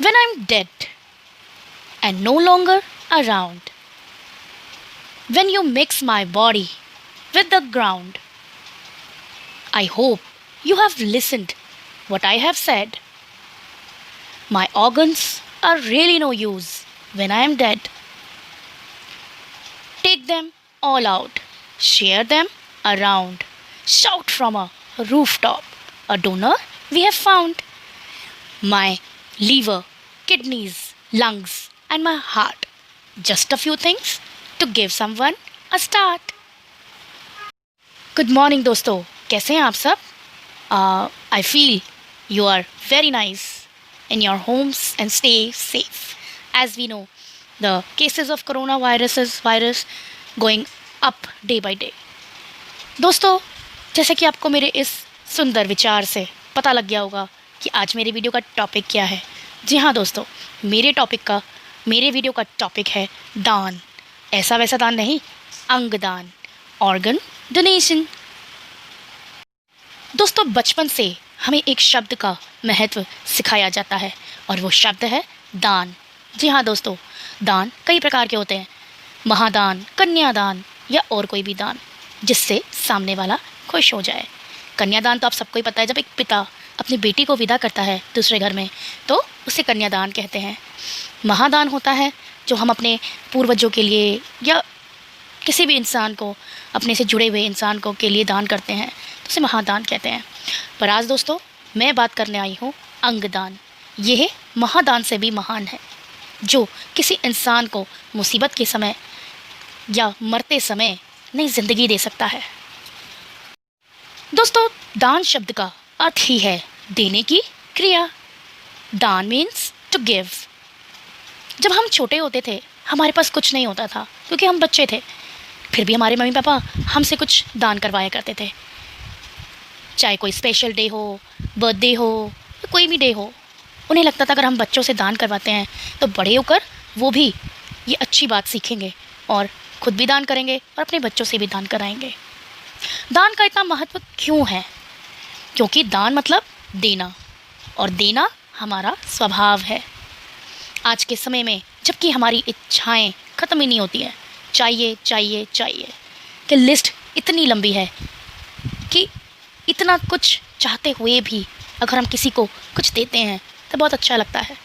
when I'm dead and no longer around, when you mix my body with the ground, I hope you have listened what I have said. My organs are really no use when I am dead. Take them all out, share them around, shout from a rooftop, a donor we have found. My liver, kidneys, lungs, and my heart. Just a few things to give someone a start. Good morning दोस्तों, कैसे हैं आप सब? I feel you are very nice in your homes and stay safe. As we know, the cases of virus going up day by day. दोस्तों, जैसे कि आपको मेरे इस सुंदर विचार से पता लग गया होगा कि आज मेरे वीडियो का टॉपिक क्या है. जी हाँ दोस्तों, मेरे वीडियो का टॉपिक है दान. ऐसा वैसा दान नहीं, अंगदान, ऑर्गन डोनेशन. दोस्तों, बचपन से हमें एक शब्द का महत्व सिखाया जाता है और वो शब्द है दान. जी हाँ दोस्तों, दान कई प्रकार के होते हैं. महादान, कन्यादान या और कोई भी दान जिससे सामने वाला खुश हो जाए. कन्यादान तो आप सबको ही पता है, जब एक पिता अपनी बेटी को विदा करता है दूसरे घर में तो उसे कन्यादान कहते हैं. महादान होता है जो हम अपने पूर्वजों के लिए या किसी भी इंसान को, अपने से जुड़े हुए इंसान को के लिए दान करते हैं तो उसे महादान कहते हैं. पर आज दोस्तों मैं बात करने आई हूँ अंगदान. यह महादान से भी महान है, जो किसी इंसान को मुसीबत के समय या मरते समय नई ज़िंदगी दे सकता है. दोस्तों, दान शब्द का अर्थ ही है देने की क्रिया. दान मीन्स टू गिव. जब हम छोटे होते थे हमारे पास कुछ नहीं होता था क्योंकि हम बच्चे थे. फिर भी हमारे मम्मी पापा हमसे कुछ दान करवाया करते थे. चाहे कोई स्पेशल डे हो, बर्थडे हो, कोई भी डे हो, उन्हें लगता था अगर हम बच्चों से दान करवाते हैं तो बड़े होकर वो भी ये अच्छी बात सीखेंगे और खुद भी दान करेंगे और अपने बच्चों से भी दान कराएंगे. दान का इतना महत्व क्यों है? क्योंकि दान मतलब देना, और देना हमारा स्वभाव है. आज के समय में जबकि हमारी इच्छाएं ख़त्म ही नहीं होती हैं, चाहिए चाहिए चाहिए कि लिस्ट इतनी लंबी है कि इतना कुछ चाहते हुए भी अगर हम किसी को कुछ देते हैं तो बहुत अच्छा लगता है.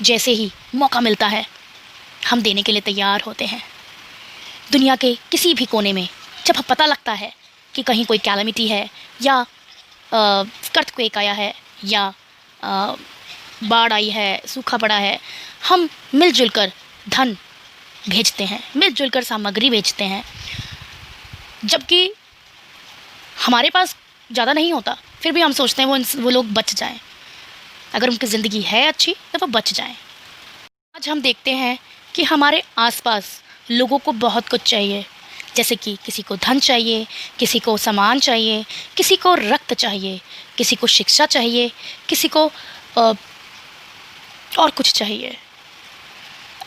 जैसे ही मौका मिलता है हम देने के लिए तैयार होते हैं. दुनिया के किसी भी कोने में जब पता लगता है कि कहीं कोई कैलामिटी है या अर्थक्वेक आया है या बाढ़ आई है, सूखा पड़ा है, हम मिलजुल कर धन भेजते हैं, मिलजुल कर सामग्री बेचते हैं. जबकि हमारे पास ज़्यादा नहीं होता फिर भी हम सोचते हैं वो लोग बच जाएं. अगर उनकी ज़िंदगी है अच्छी तो वो बच जाएं. आज हम देखते हैं कि हमारे आसपास लोगों को बहुत कुछ चाहिए. जैसे कि किसी को धन चाहिए, किसी को सामान चाहिए, किसी को रक्त चाहिए, किसी को शिक्षा चाहिए, किसी को और कुछ चाहिए.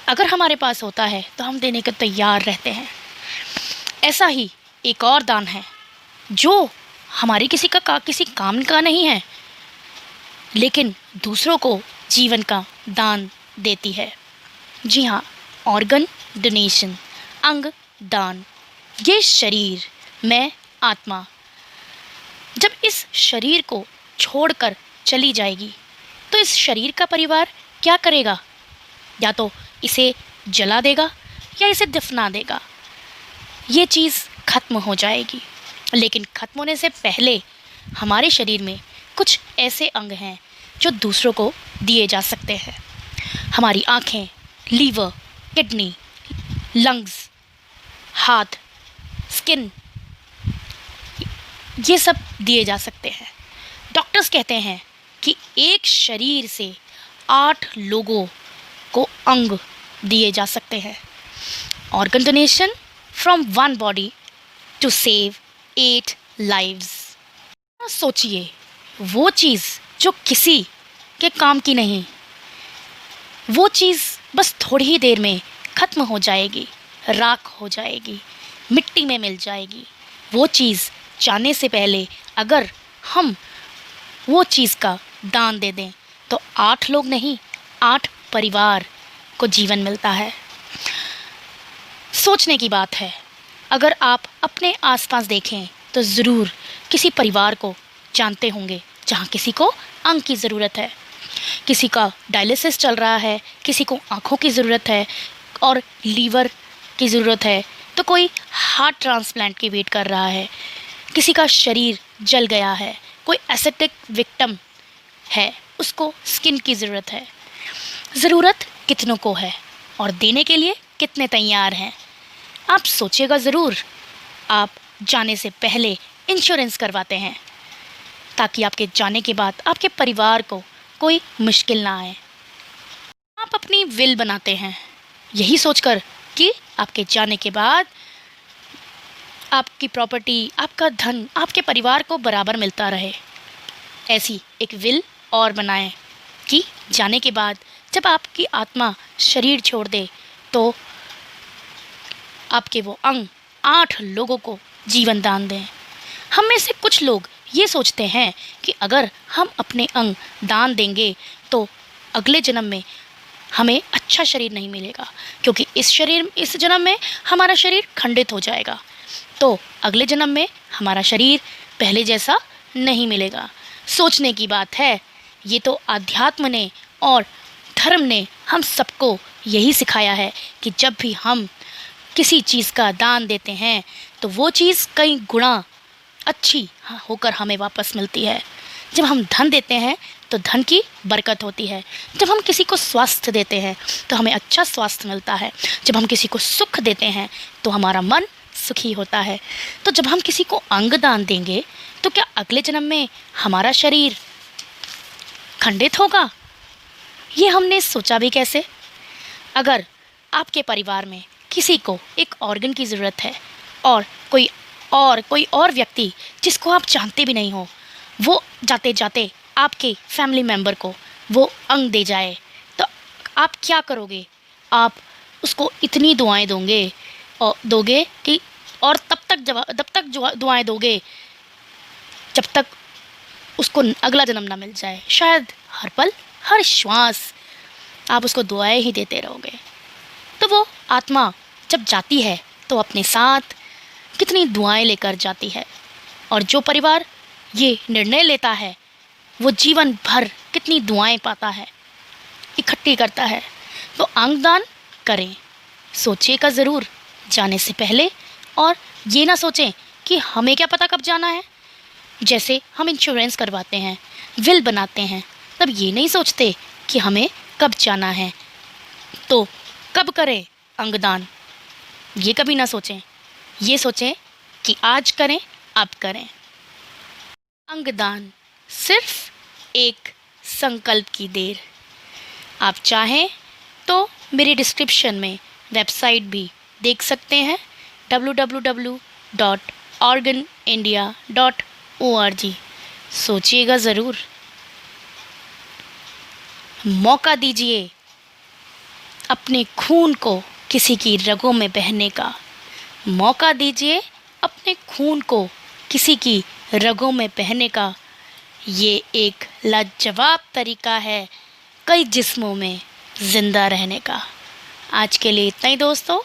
अगर हमारे पास होता है तो हम देने को तैयार रहते हैं. ऐसा ही एक और दान है जो हमारी किसी काम का नहीं है लेकिन दूसरों को जीवन का दान देती है. जी हाँ, ऑर्गन डोनेशन, अंग दान. ये शरीर, मैं आत्मा, जब इस शरीर को छोड़कर चली जाएगी तो इस शरीर का परिवार क्या करेगा? या तो इसे जला देगा या इसे दफना देगा. ये चीज़ ख़त्म हो जाएगी. लेकिन ख़त्म होने से पहले हमारे शरीर में कुछ ऐसे अंग हैं जो दूसरों को दिए जा सकते हैं. हमारी आँखें, लीवर, किडनी, लंग्स, हाथ, स्किन, ये सब दिए जा सकते हैं. डॉक्टर्स कहते हैं कि एक शरीर से 8 लोगों को अंग दिए जा सकते हैं. Organ donation from 1 body to save 8 lives. सोचिए, वो चीज़ जो किसी के काम की नहीं, वो चीज़ बस थोड़ी ही देर में ख़त्म हो जाएगी, राख हो जाएगी, मिट्टी में मिल जाएगी. वो चीज़ जाने से पहले अगर हम वो चीज़ का दान दे दें तो 8 लोग नहीं, 8 परिवार को जीवन मिलता है। सोचने की बात है, अगर आप अपने आसपास देखें तो ज़रूर किसी परिवार को जानते होंगे जहाँ किसी को अंग की ज़रूरत है, किसी का डायलिसिस चल रहा है, किसी को आँखों की ज़रूरत है और लीवर की ज़रूरत है, तो कोई हार्ट ट्रांसप्लांट की वेट कर रहा है, किसी का शरीर जल गया है, कोई एसेप्टिक विक्टिम है, उसको स्किन की ज़रूरत है। ज़रूरत कितनों को है और देने के लिए कितने तैयार हैं, आप सोचिएगा ज़रूर। आप जाने से पहले इंश्योरेंस करवाते हैं ताकि आपके जाने के बाद आपके परिवार को कोई मुश्किल ना आए। आप अपनी विल बनाते हैं यही सोचकर कि आपके जाने के बाद आपकी प्रॉपर्टी, आपका धन आपके परिवार को बराबर मिलता रहे। ऐसी एक विल और बनाएं कि जाने के बाद जब आपकी आत्मा शरीर छोड़ दे तो आपके वो अंग 8 लोगों को जीवन दान दें। हम में से कुछ लोग ये सोचते हैं कि अगर हम अपने अंग दान देंगे तो अगले जन्म में हमें अच्छा शरीर नहीं मिलेगा, क्योंकि इस जन्म में हमारा शरीर खंडित हो जाएगा, तो अगले जन्म में हमारा शरीर पहले जैसा नहीं मिलेगा। सोचने की बात है। ये तो अध्यात्म ने और धर्म ने हम सबको यही सिखाया है कि जब भी हम किसी चीज़ का दान देते हैं तो वो चीज़ कई गुना अच्छी होकर हमें वापस मिलती है। जब हम धन देते हैं तो धन की बरकत होती है। जब हम किसी को स्वास्थ्य देते हैं तो हमें अच्छा स्वास्थ्य मिलता है। जब हम किसी को सुख देते हैं तो हमारा मन सुखी होता है। तो जब हम किसी को अंग दान देंगे तो क्या अगले जन्म में हमारा शरीर खंडित होगा? ये हमने सोचा भी कैसे? अगर आपके परिवार में किसी को एक ऑर्गन की ज़रूरत है और कोई और व्यक्ति जिसको आप जानते भी नहीं हो, वो जाते जाते आपके फैमिली मेम्बर को वो अंग दे जाए, तो आप क्या करोगे? आप उसको इतनी दुआएं दोगे कि और तब तक दुआएं दोगे जब तक उसको अगला जन्म ना मिल जाए। शायद हर पल हर श्वास आप उसको दुआएं ही देते रहोगे। तो वो आत्मा जब जाती है तो अपने साथ कितनी दुआएं लेकर जाती है, और जो परिवार ये निर्णय लेता है वो जीवन भर कितनी दुआएं पाता है, इकट्ठी करता है। तो अंगदान करें, सोचिएगा ज़रूर जाने से पहले, और ये ना सोचें कि हमें क्या पता कब जाना है। जैसे हम इंश्योरेंस करवाते हैं, विल बनाते हैं, तब ये नहीं सोचते कि हमें कब जाना है, तो कब करें अंगदान, ये कभी ना सोचें। ये सोचें कि आज करें, अब करें। अंगदान सिर्फ एक संकल्प की देर। आप चाहें तो मेरे डिस्क्रिप्शन में वेबसाइट भी देख सकते हैं, www.organindia.org। सोचिएगा ज़रूर, मौका दीजिए अपने खून को किसी की रगों में बहने का। मौका दीजिए अपने खून को किसी की रगों में बहने का। ये एक लाजवाब तरीका है कई जिस्मों में ज़िंदा रहने का। आज के लिए इतना ही दोस्तों।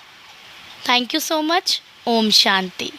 Thank you so much. ओम शांति।